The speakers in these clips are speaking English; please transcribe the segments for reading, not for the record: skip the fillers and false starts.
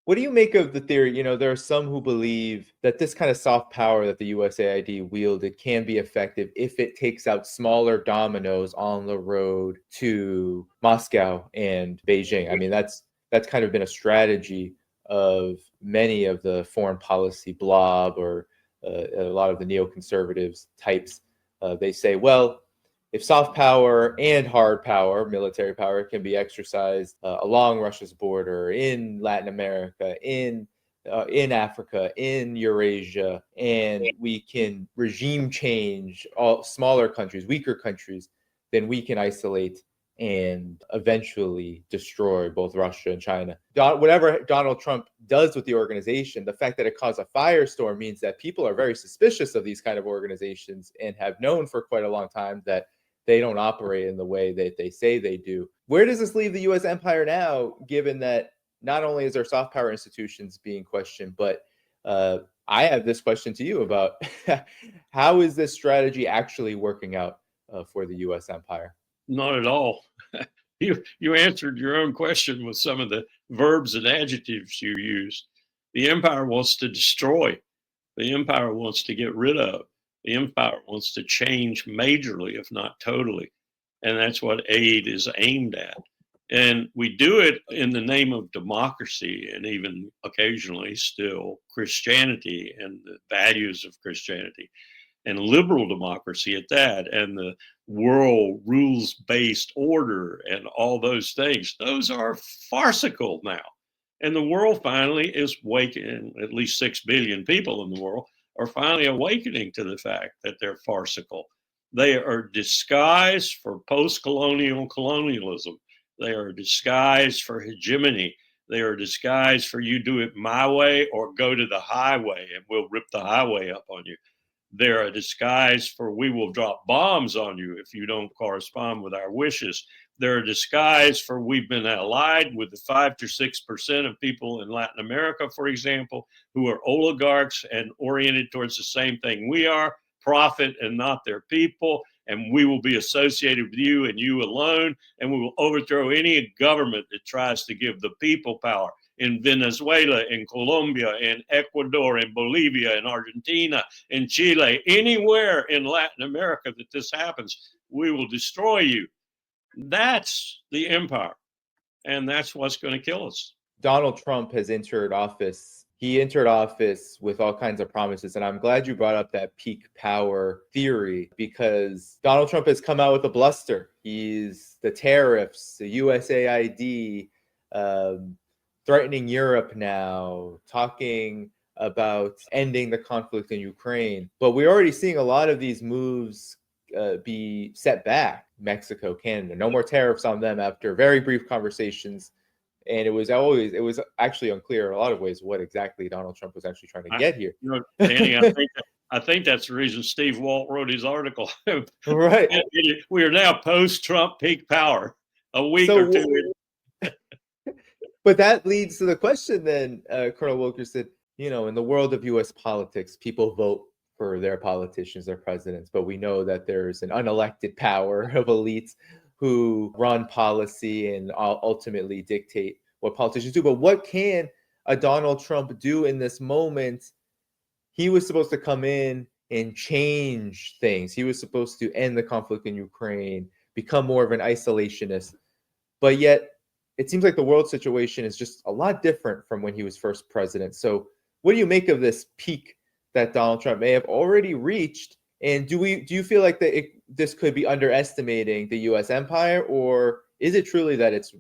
What do you make of the theory? There are some who believe that this kind of soft power that the USAID wielded can be effective if it takes out smaller dominoes on the road to Moscow and Beijing. I mean, that's kind of been a strategy of many of the foreign policy blob or a lot of the neoconservatives types. They say, well, if soft power and hard power, military power, can be exercised along Russia's border, in Latin America, in Africa, in Eurasia, and we can regime change all smaller countries, weaker countries, then we can isolate and eventually destroy both Russia and China. Whatever Donald Trump does with the organization, the fact that it caused a firestorm means that people are very suspicious of these kind of organizations and have known for quite a long time that they don't operate in the way that they say they do. Where does this leave the U.S. empire now, given that not only is our soft power institutions being questioned, but I have this question to you about how is this strategy actually working out for the U.S. empire? Not at all. You answered your own question with some of the verbs and adjectives you used. The empire wants to destroy. The empire wants to get rid of. The empire wants to change majorly, if not totally. And that's what aid is aimed at. And we do it in the name of democracy and even occasionally still Christianity and the values of Christianity and liberal democracy at that, and the world rules-based order and all those things. Those are farcical now. And the world finally is waking, at least 6 billion people in the world are finally awakening to the fact that they're farcical. They are disguised for post-colonial colonialism. They are disguised for hegemony. They are disguised for you do it my way or go to the highway and we'll rip the highway up on you. They're a disguise for we will drop bombs on you if you don't correspond with our wishes. They're a disguise for we've been allied with the 5 to 6% of people in Latin America, for example, who are oligarchs and oriented towards the same thing we are, profit and not their people. And we will be associated with you and you alone. And we will overthrow any government that tries to give the people power. In Venezuela, in Colombia, in Ecuador, in Bolivia, in Argentina, in Chile, anywhere in Latin America that this happens, we will destroy you. That's the empire. And that's what's going to kill us. Donald Trump has entered office. He entered office with all kinds of promises. And I'm glad you brought up that peak power theory, because Donald Trump has come out with a bluster. He's the tariffs, the USAID, threatening Europe now, talking about ending the conflict in Ukraine. But we're already seeing a lot of these moves be set back. Mexico, Canada, no more tariffs on them after very brief conversations. And it was actually unclear in a lot of ways what exactly Donald Trump was actually trying to get here. Danny, I think that's the reason Steve Walt wrote his article. Right. We are now post-Trump peak power, a week or two. But that leads to the question then, Colonel Wilkerson, in the world of U.S. politics, people vote for their politicians, their presidents, but we know that there's an unelected power of elites who run policy and ultimately dictate what politicians do. But what can a Donald Trump do in this moment? He was supposed to come in and change things. He was supposed to end the conflict in Ukraine, become more of an isolationist. But yet, it seems like the world situation is just a lot different from when he was first president. So what do you make of this peak that Donald Trump may have already reached? And do you feel like that this could be underestimating the U.S. empire, or is it truly that it's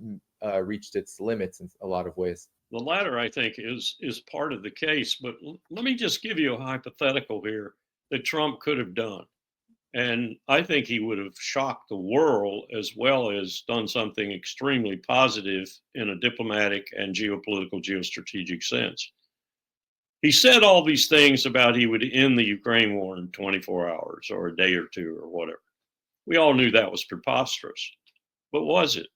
reached its limits in a lot of ways? The latter, I think, is part of the case. But let me just give you a hypothetical here that Trump could have done. And I think he would have shocked the world as well as done something extremely positive in a diplomatic and geopolitical, geostrategic sense. He said all these things about he would end the Ukraine war in 24 hours or a day or two or whatever. We all knew that was preposterous. But was it?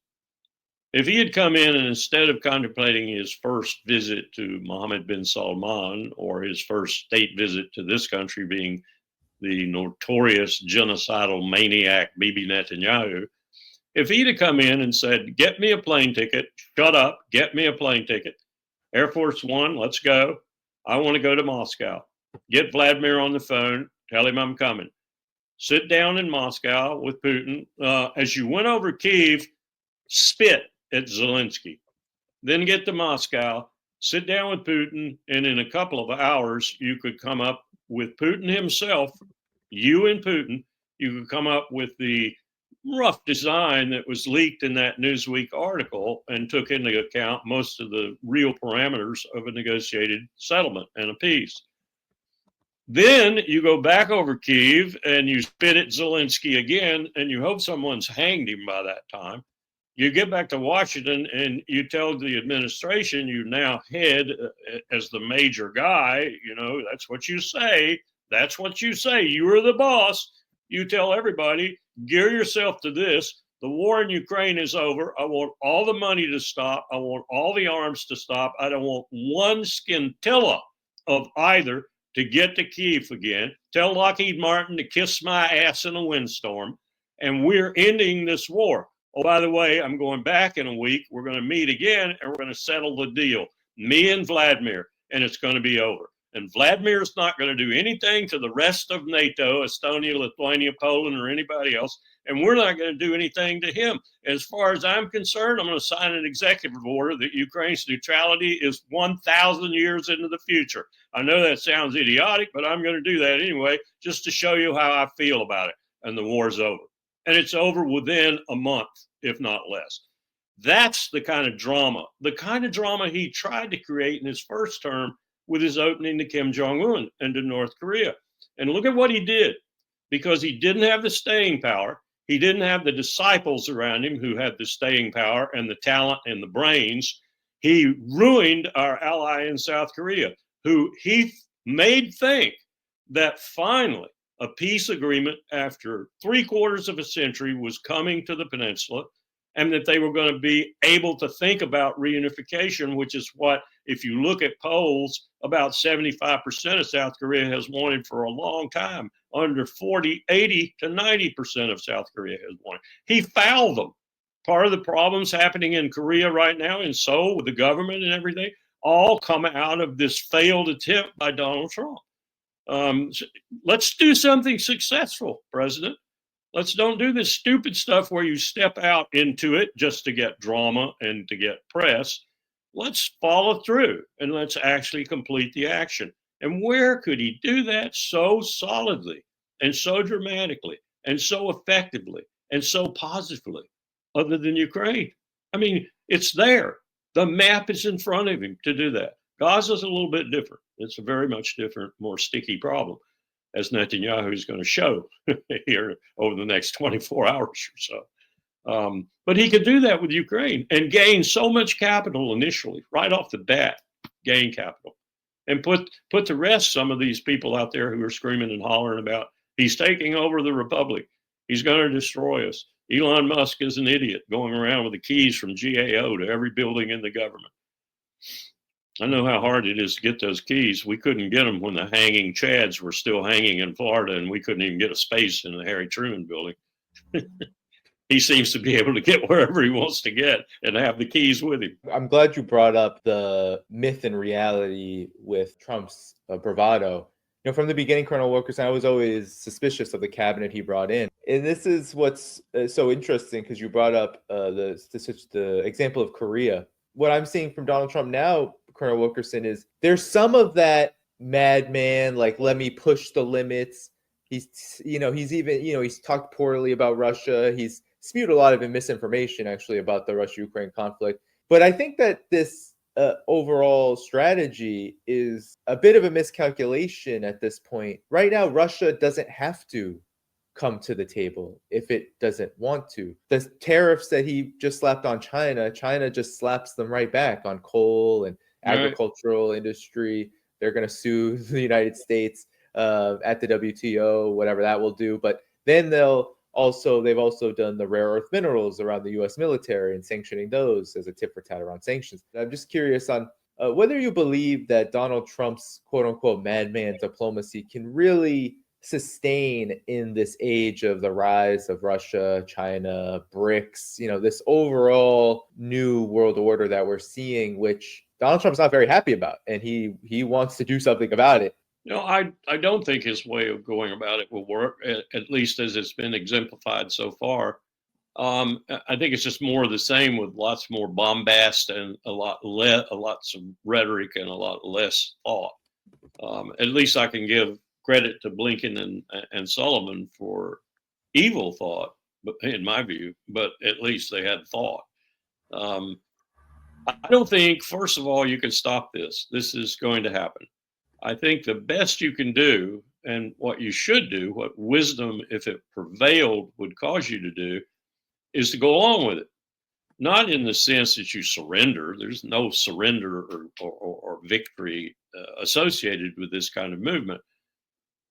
If he had come in and instead of contemplating his first visit to Mohammed bin Salman or his first state visit to this country being the notorious genocidal maniac Bibi Netanyahu, if he'd have come in and said, get me a plane ticket, shut up, get me a plane ticket, Air Force One, let's go. I want to go to Moscow. Get Vladimir on the phone. Tell him I'm coming. Sit down in Moscow with Putin. As you went over Kyiv, spit at Zelensky. Then get to Moscow, sit down with Putin, and in a couple of hours, you could come up with Putin himself, you and Putin, you could come up with the rough design that was leaked in that Newsweek article and took into account most of the real parameters of a negotiated settlement and a peace. Then you go back over Kyiv and you spit at Zelensky again, and you hope someone's hanged him by that time. You get back to Washington and you tell the administration you now head as the major guy. You know, that's what you say. That's what you say. You are the boss. You tell everybody, gear yourself to this. The war in Ukraine is over. I want all the money to stop. I want all the arms to stop. I don't want one scintilla of either to get to Kyiv again. Tell Lockheed Martin to kiss my ass in a windstorm. And we're ending this war. Oh, by the way, I'm going back in a week. We're going to meet again and we're going to settle the deal. Me and Vladimir, and it's going to be over. And Vladimir's not going to do anything to the rest of NATO, Estonia, Lithuania, Poland, or anybody else. And we're not going to do anything to him. As far as I'm concerned, I'm going to sign an executive order that Ukraine's neutrality is 1,000 years into the future. I know that sounds idiotic, but I'm going to do that anyway, just to show you how I feel about it. And the war's over. And it's over within a month, if not less. That's the kind of drama he tried to create in his first term with his opening to Kim Jong-un and to North Korea. And look at what he did, because he didn't have the staying power. He didn't have the disciples around him who had the staying power and the talent and the brains. He ruined our ally in South Korea, who he made think that finally a peace agreement after 3/4 of a century was coming to the peninsula, and that they were going to be able to think about reunification, which is what, if you look at polls, about 75% of South Korea has wanted for a long time. Under 40, 80 to 90% of South Korea has wanted. He fouled them. Part of the problems happening in Korea right now, in Seoul, with the government and everything, all come out of this failed attempt by Donald Trump. Let's do something successful, President. Let's don't do this stupid stuff where you step out into it just to get drama and to get press. Let's follow through and let's actually complete the action. And where could he do that so solidly and so dramatically and so effectively and so positively other than Ukraine? I mean, it's there. The map is in front of him to do that. Gaza's a little bit different. It's a very much different, more sticky problem, as Netanyahu is going to show here over the next 24 hours or so. But he could do that with Ukraine and gain so much capital initially, right off the bat, gain capital, and put to rest some of these people out there who are screaming and hollering about he's taking over the republic. He's going to destroy us. Elon Musk is an idiot going around with the keys from GAO to every building in the government. I know how hard it is to get those keys. We couldn't get them when the hanging Chads were still hanging in Florida, and we couldn't even get a space in the Harry Truman building. He seems to be able to get wherever he wants to get and have the keys with him. I'm glad you brought up the myth and reality with Trump's bravado. You know, from the beginning, Colonel Wilkerson, I was always suspicious of the cabinet he brought in. And this is what's so interesting, because you brought up the example of Korea. What I'm seeing from Donald Trump now, Colonel Wilkerson, is there's some of that madman, like, let me push the limits. He's talked poorly about Russia. He's spewed a lot of misinformation, actually, about the Russia-Ukraine conflict. But I think that this overall strategy is a bit of a miscalculation at this point. Right now, Russia doesn't have to come to the table if it doesn't want to. The tariffs that he just slapped on China just slaps them right back on coal and agricultural industry. They're going to sue the United States at the WTO, whatever that will do. But then they've also done the rare earth minerals around the U.S. military and sanctioning those as a tit for tat around sanctions. I'm just curious on whether you believe that Donald Trump's quote unquote madman diplomacy can really sustain in this age of the rise of Russia, China, Brics, this overall new world order that we're seeing, which Donald Trump's not very happy about, and he wants to do something about it. I don't think his way of going about it will work, at least as it's been exemplified so far. I think it's just more of the same with lots more bombast and lots of rhetoric and a lot less thought. At least I can give credit to Blinken and Sullivan for evil thought, but in my view, but at least they had thought. I don't think, first of all, you can stop this. This is going to happen. I think the best you can do, and what you should do, what wisdom, if it prevailed, would cause you to do, is to go along with it. Not in the sense that you surrender. There's no surrender or victory associated with this kind of movement.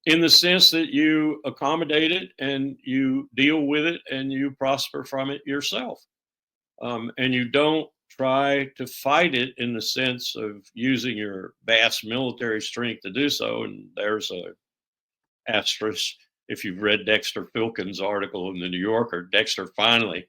In the sense that you accommodate it and you deal with it and you prosper from it yourself. And you don't try to fight it in the sense of using your vast military strength to do so. And there's a asterisk. If you've read Dexter Filkins' article in the New Yorker, Dexter finally,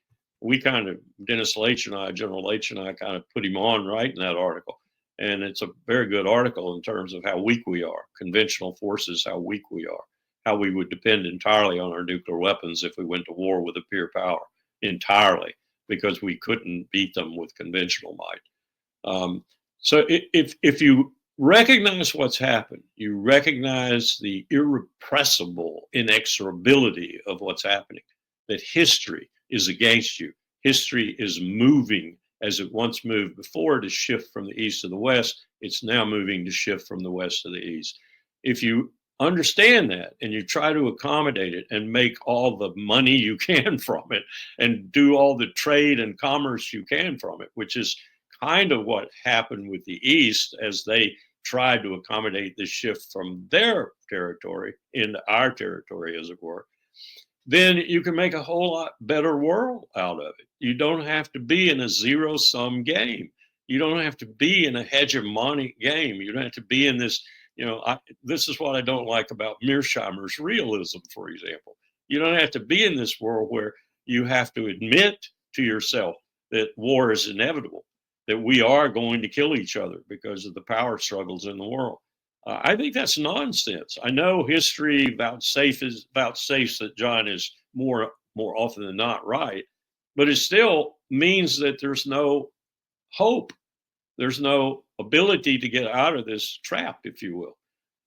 Dennis Leitch and I, General Leitch and I kind of put him on writing that article. And it's a very good article in terms of how weak we are, conventional forces, how weak we are, how we would depend entirely on our nuclear weapons if we went to war with a peer power entirely, because we couldn't beat them with conventional might. So if you recognize what's happened, you recognize the irrepressible inexorability of what's happening, that history is against you. History is moving as it once moved before to shift from the east to the west. It's now moving to shift from the west to the east. If you understand that and you try to accommodate it and make all the money you can from it and do all the trade and commerce you can from it, which is kind of what happened with the East as they tried to accommodate the shift from their territory into our territory, as it were, then you can make a whole lot better world out of it. You don't have to be in a zero-sum game. You don't have to be in a hegemonic game. You don't have to be in this, this is what I don't like about Mearsheimer's realism, for example. You don't have to be in this world where you have to admit to yourself that war is inevitable, that we are going to kill each other because of the power struggles in the world. I think that's nonsense. I know history vouchsafes that John is more often than not right, but it still means that there's no hope. There's no ability to get out of this trap, if you will.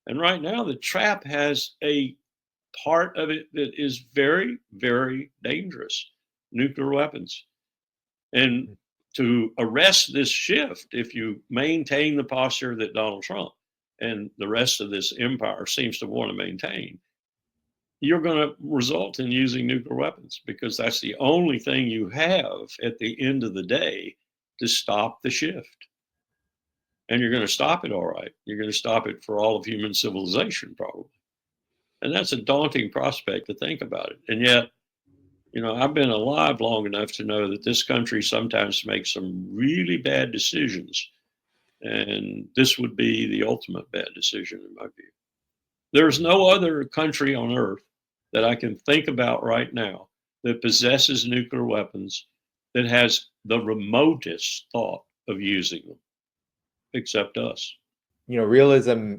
And right now, the trap has a part of it that is very, very dangerous: nuclear weapons. And to arrest this shift, if you maintain the posture that Donald Trump and the rest of this empire seems to want to maintain, you're going to result in using nuclear weapons, because that's the only thing you have at the end of the day to stop the shift. And you're going to stop it all right. You're going to stop it for all of human civilization, probably. And that's a daunting prospect to think about it. And yet, I've been alive long enough to know that this country sometimes makes some really bad decisions. And this would be the ultimate bad decision, in my view. There's no other country on earth that I can think about right now that possesses nuclear weapons that has the remotest thought of using them, except us. Realism,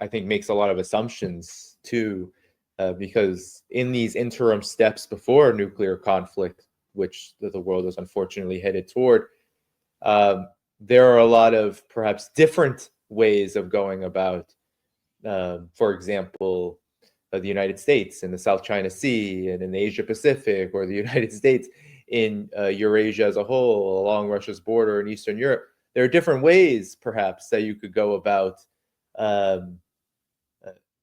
I think, makes a lot of assumptions too, because in these interim steps before nuclear conflict, which the world is unfortunately headed toward, there are a lot of perhaps different ways of going about, for example, the United States in the South China Sea and in the Asia Pacific, or the United States in Eurasia as a whole, along Russia's border in Eastern Europe. There are different ways, perhaps, that you could go about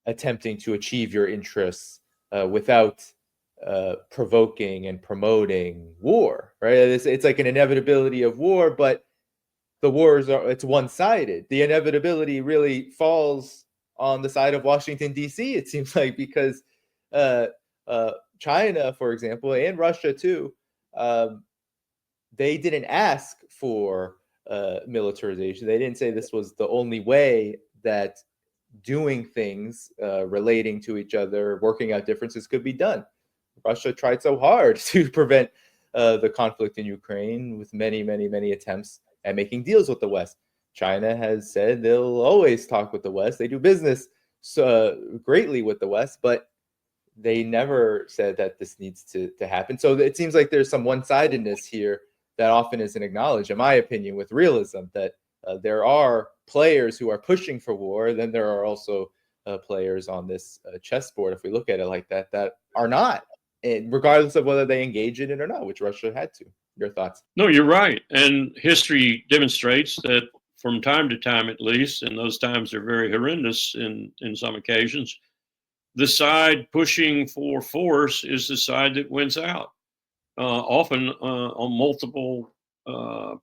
attempting to achieve your interests without provoking and promoting war, right? It's like an inevitability of war, but the wars it's one-sided. The inevitability really falls on the side of Washington, D.C., it seems like, because China, for example, and Russia too, they didn't ask for militarization. They didn't say this was the only way that doing things relating to each other, working out differences could be done. Russia tried so hard to prevent the conflict in Ukraine with many, many, many attempts at making deals with the West. China has said they'll always talk with the West. They do business greatly with the West, but they never said that this needs to happen. So it seems like there's some one-sidedness here that often isn't acknowledged, in my opinion, with realism, that there are players who are pushing for war. Then there are also players on this chessboard, if we look at it like that, that are not, and regardless of whether they engage in it or not, which Russia had to. Your thoughts? No, you're right. And history demonstrates that from time to time, at least, and those times are very horrendous in some occasions, the side pushing for force is the side that wins out, often on multiple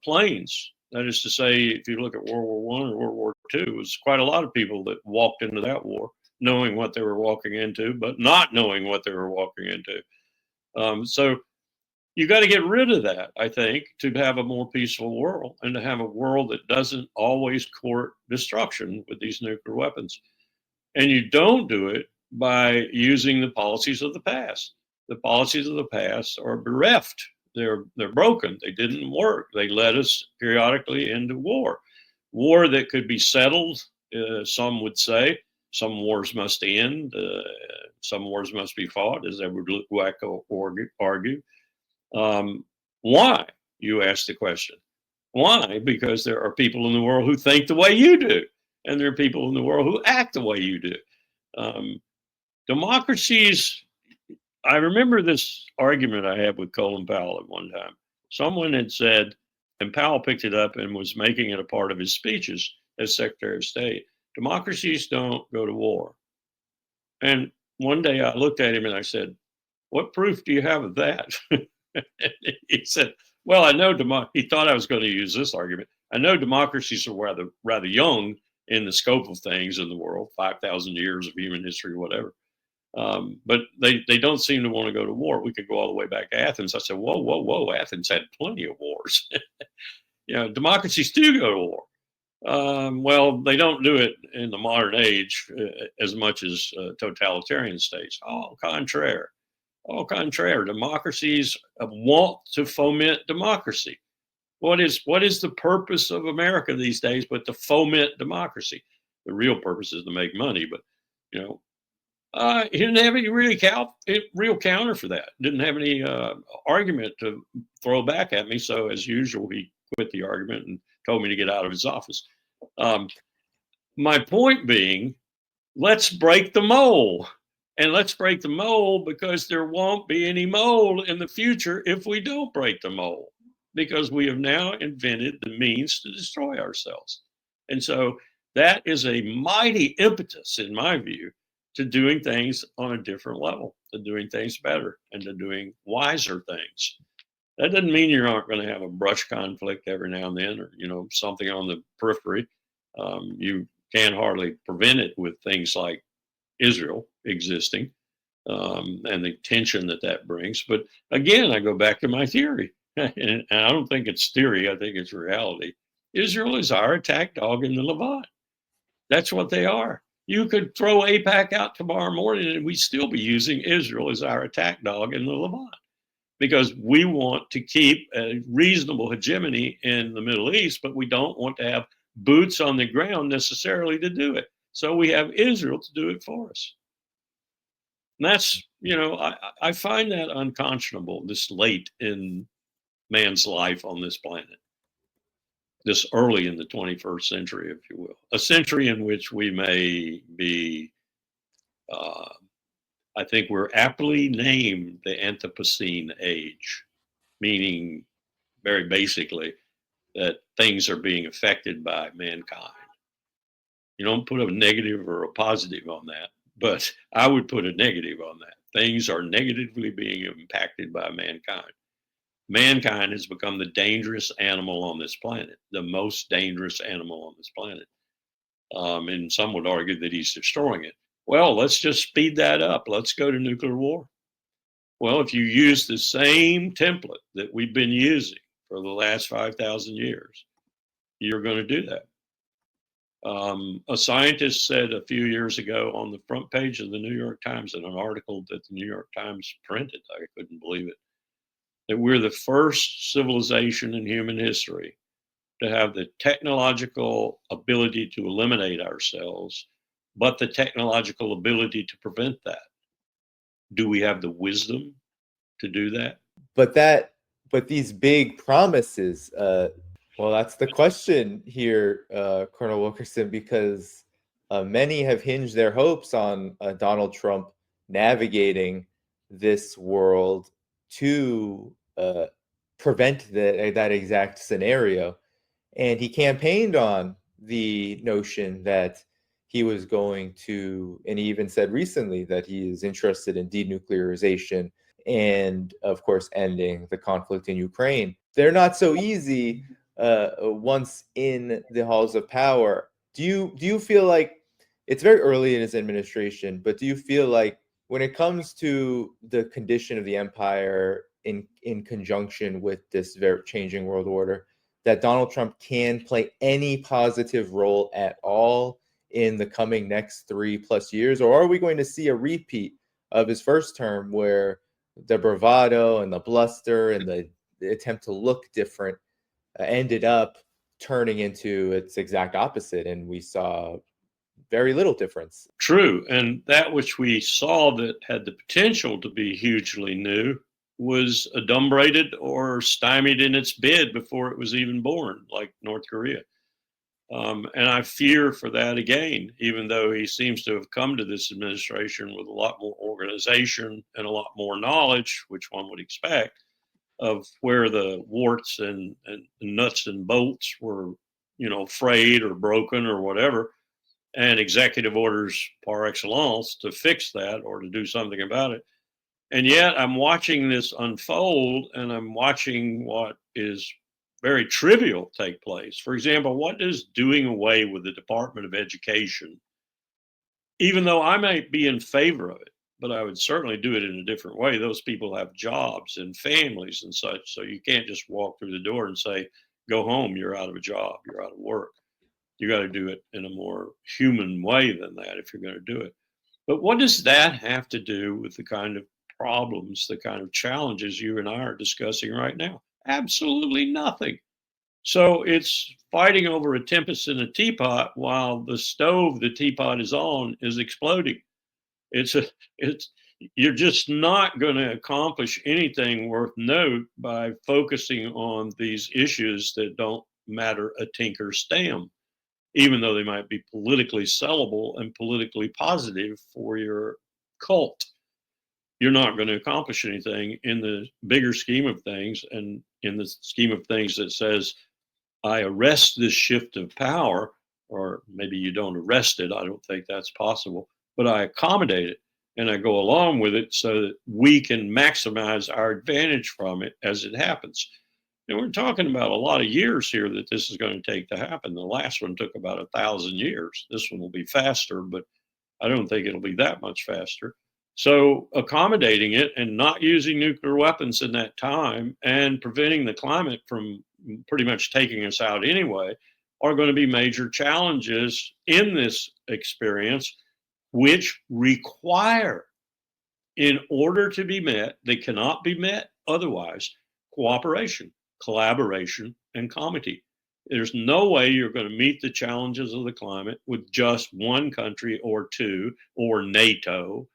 planes. That is to say, if you look at World War One or World War II, it was quite a lot of people that walked into that war knowing what they were walking into, but not knowing what they were walking into. So you got to get rid of that, I think, to have a more peaceful world and to have a world that doesn't always court destruction with these nuclear weapons. And you don't do it by using the policies of the past. The policies of the past are bereft. They're broken. They didn't work. They led us periodically into war. War that could be settled, some would say. Some wars must end. Some wars must be fought, as Edward Wacko argue. Why? You ask the question. Why? Because there are people in the world who think the way you do, and there are people in the world who act the way you do. Democracies, I remember this argument I had with Colin Powell at one time. Someone had said, and Powell picked it up and was making it a part of his speeches as Secretary of State, democracies don't go to war. And one day I looked at him and I said, what proof do you have of that? He said, well, I know, he thought I was going to use this argument. I know democracies are rather young in the scope of things in the world, 5,000 years of human history, whatever. But they don't seem to want to go to war. We could go all the way back to Athens. I said, whoa, Athens had plenty of wars. Democracies do go to war. Well, they don't do it in the modern age as much as totalitarian states. Au contraire. Democracies want to foment democracy. What is the purpose of America these days but to foment democracy? The real purpose is to make money, but he didn't have any real counter for that. Didn't have any argument to throw back at me. So as usual, he quit the argument and told me to get out of his office. My point being, let's break the mold. And let's break the mold because there won't be any mold in the future if we don't break the mold, because we have now invented the means to destroy ourselves. And so that is a mighty impetus, in my view, to doing things on a different level, to doing things better, and to doing wiser things. That doesn't mean you aren't going to have a brush conflict every now and then, or something on the periphery. You can hardly prevent it with things like Israel existing and the tension that brings. But again, I go back to my theory, and I don't think it's theory. I think it's reality. Israel is our attack dog in the Levant. That's what they are. You could throw AIPAC out tomorrow morning and we'd still be using Israel as our attack dog in the Levant, because we want to keep a reasonable hegemony in the Middle East, but we don't want to have boots on the ground necessarily to do it. So we have Israel to do it for us. And that's, I find that unconscionable this late in man's life on this planet, this early in the 21st century, if you will, a century in which we may be, I think we're aptly named the Anthropocene age, meaning very basically that things are being affected by mankind. You don't put a negative or a positive on that, but I would put a negative on that. Things are negatively being impacted by mankind. Mankind has become the dangerous animal on this planet, the most dangerous animal on this planet. And some would argue that he's destroying it. Well, let's just speed that up. Let's go to nuclear war. Well, if you use the same template that we've been using for the last 5,000 years, you're going to do that. A scientist said a few years ago on the front page of the New York Times in an article that the New York Times printed, I couldn't believe it, that we're the first civilization in human history to have the technological ability to eliminate ourselves, but the technological ability to prevent that. Do we have the wisdom to do that? But these big promises, well, that's the question here, Colonel Wilkerson, because many have hinged their hopes on Donald Trump navigating this world to prevent that exact scenario. And he campaigned on the notion that he was going to, and he even said recently that he is interested in denuclearization and, of course, ending the conflict in Ukraine. They're not so easy once in the halls of power. Do you feel like it's very early in his administration, but do you feel like when it comes to the condition of the empire in conjunction with this very changing world order, that Donald Trump can play any positive role at all in the coming next 3+ years? Or are we going to see a repeat of his first term where the bravado and the bluster and the attempt to look different ended up turning into its exact opposite, and we saw very little difference? True. And that which we saw that had the potential to be hugely new was adumbrated or stymied in its bid before it was even born, like North Korea. And I fear for that again, even though he seems to have come to this administration with a lot more organization and a lot more knowledge, which one would expect, of where the warts and nuts and bolts were, frayed or broken or whatever, and executive orders par excellence to fix that or to do something about it. And yet I'm watching this unfold, and I'm watching what is very trivial take place. For example, what does doing away with the Department of Education, even though I might be in favor of it, but I would certainly do it in a different way. Those people have jobs and families and such. So you can't just walk through the door and say, go home, you're out of a job, you're out of work. You got to do it in a more human way than that if you're going to do it. But what does that have to do with the kind of problems, the kind of challenges you and I are discussing right now? Absolutely nothing. So it's fighting over a tempest in a teapot while the stove the teapot is on is exploding. It's a it's You're just not going to accomplish anything worth note by focusing on these issues that don't matter a tinker's damn, even though they might be politically sellable and politically positive for your cult. You're not going to accomplish anything in the bigger scheme of things, and in the scheme of things that says, I arrest this shift of power, or maybe you don't arrest it. I don't think that's possible, but I accommodate it and I go along with it so that we can maximize our advantage from it as it happens. And we're talking about a lot of years here that this is going to take to happen. The last one took about 1,000 years. This one will be faster, but I don't think it'll be that much faster. So accommodating it and not using nuclear weapons in that time and preventing the climate from pretty much taking us out anyway are going to be major challenges in this experience, which require, in order to be met, they cannot be met otherwise, cooperation, collaboration, and comity. There's no way you're going to meet the challenges of the climate with just one country or two or NATO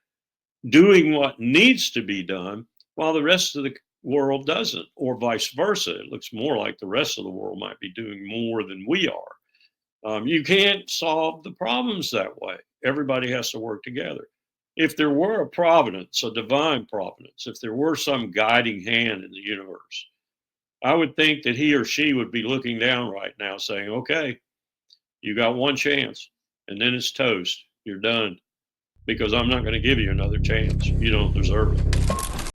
doing what needs to be done while the rest of the world doesn't, or vice versa. It looks more like the rest of the world might be doing more than we are. You can't solve the problems that way. Everybody has to work together. If there were a providence, a divine providence, if there were some guiding hand in the universe, I would think that he or she would be looking down right now saying, okay, you got one chance and then it's toast. You're done, because I'm not going to give you another chance. You don't deserve it.